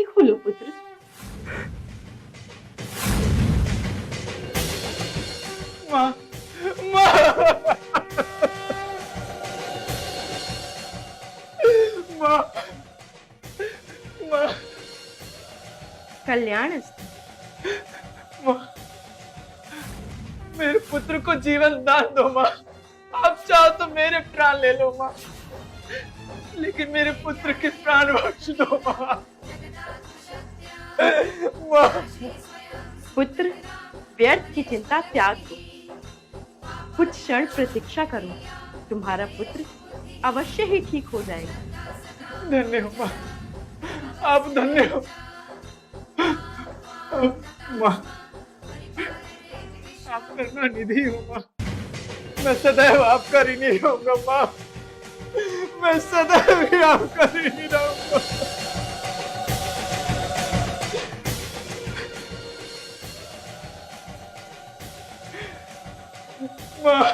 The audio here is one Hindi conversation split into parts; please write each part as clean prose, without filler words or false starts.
आंखें खोलो पुत्र। माँ, माँ, माँ, माँ, कल्याण अस्तु। माँ, मेरे पुत्र को जीवन दान दो माँ। आप चाहो तो मेरे प्राण ले लो माँ, लेकिन मेरे पुत्र के प्राण बख्श दो माँ। माँ, पुत्र, व्यर्थ की चिंता त्याग दो। कुछ क्षण प्रतीक्षा करो, तुम्हारा पुत्र अवश्य ही ठीक हो जाएगा। धन्य हो माँ, आप धन्य हो। माँ, आप करुणा निधि हो माँ। मैं सदैव आपका ऋणी रहूंगा माँ। मैं सदैव ही आपका ऋणी रहूंगा। माँ,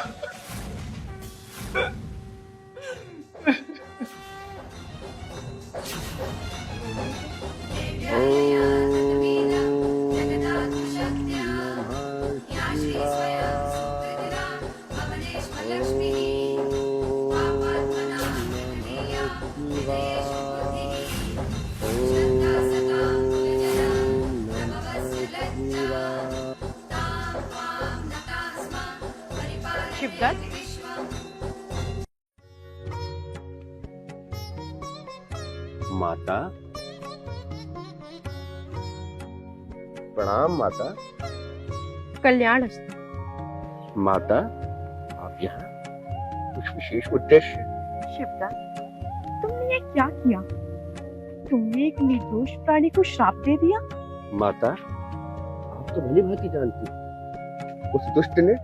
शिवदत्त, माता, प्रणाम माता। कल्याण अस्तु। माता, आप यहाँ कुछ विशेष उद्देश्य? शिवदत्त, तुमने ये क्या किया? तुमने एक निर्दोष प्राणी को श्राप दे दिया। माता, आप तो भली भांति जानती हैं, उस दुष्ट ने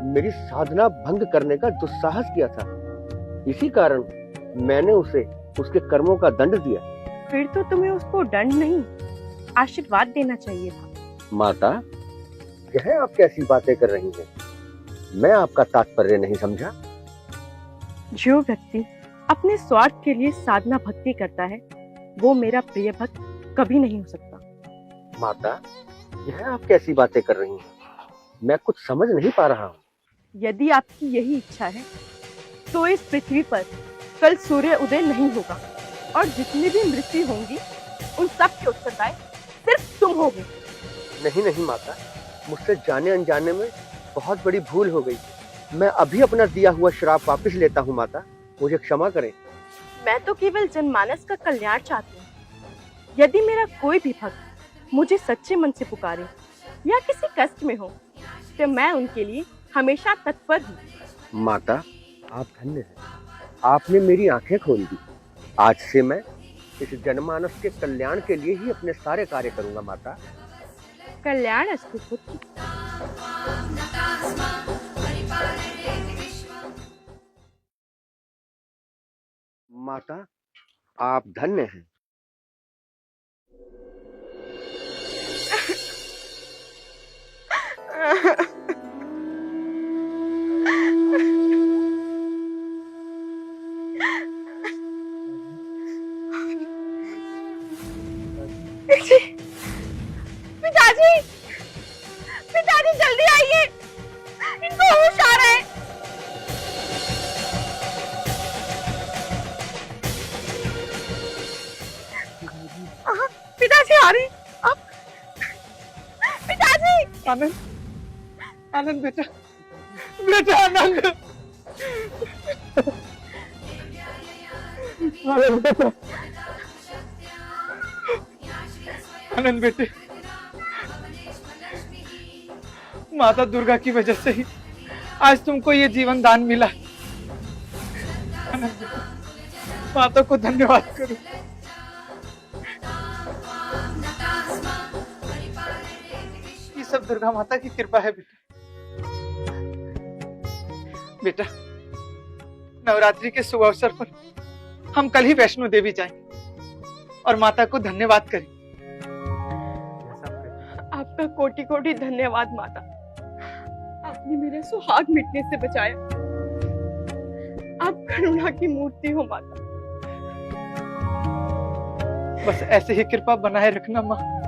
मेरी साधना भंग करने का दुस्साहस किया था। इसी कारण मैंने उसे उसके कर्मों का दंड दिया। फिर तो तुम्हें उसको दंड नहीं, आशीर्वाद देना चाहिए था। माता, यह आप कैसी बातें कर रही हैं? मैं आपका तात्पर्य नहीं समझा। जो व्यक्ति अपने स्वार्थ के लिए साधना भक्ति करता है, वो मेरा प्रिय भक्त कभी नहीं हो सकता। माता, यह आप कैसी बातें कर रही हैं? मैं कुछ समझ नहीं पा रहा हूँ। यदि आपकी यही इच्छा है, तो इस पृथ्वी पर कल सूर्य उदय नहीं होगा और जितनी भी मृत्यु होंगी, उन सब के उत्तरदायी सिर्फ तुम होगे। नहीं नहीं माता, मुझसे जाने अनजाने में बहुत बड़ी भूल हो गई। मैं अभी अपना दिया हुआ श्राप वापस लेता हूँ माता, मुझे क्षमा करें। मैं तो केवल जनमानस का कल्याण चाहती हूँ। यदि मेरा कोई भी भक्त मुझे सच्चे मन से पुकारे या किसी कष्ट में हो, तो मैं उनके लिए हमेशा तत्पर हूँ। माता, आप धन्य हैं। आपने मेरी आंखें खोल दी। आज से मैं इस जनमानस के कल्याण के लिए ही अपने सारे कार्य करूंगा माता। कल्याण अस्तु पुत्र। माता, आप धन्य हैं। पिताजी, पिताजी जल्दी आइए, इनको होश आ रहा है। पिताजी आ रहे हैं। आप पिताजी। आनंद, आनंद बेटा, बेटा आनंद, आनंद बेटा, आनंद बेटे, माता दुर्गा की वजह से ही आज तुमको ये जीवन दान मिला। आनंद बेटा, माता को धन्यवाद करो। ये सब दुर्गा माता की कृपा है बेटा। बेटा, नवरात्रि के शुभ अवसर पर हम कल ही वैष्णो देवी जाएंगे और माता को धन्यवाद करें। आपका कोटि कोटि धन्यवाद माता। आपने मेरा सुहाग मिटने से बचाया। आप करुणा की मूर्ति हो माता। बस ऐसे ही कृपा बनाए रखना माँ।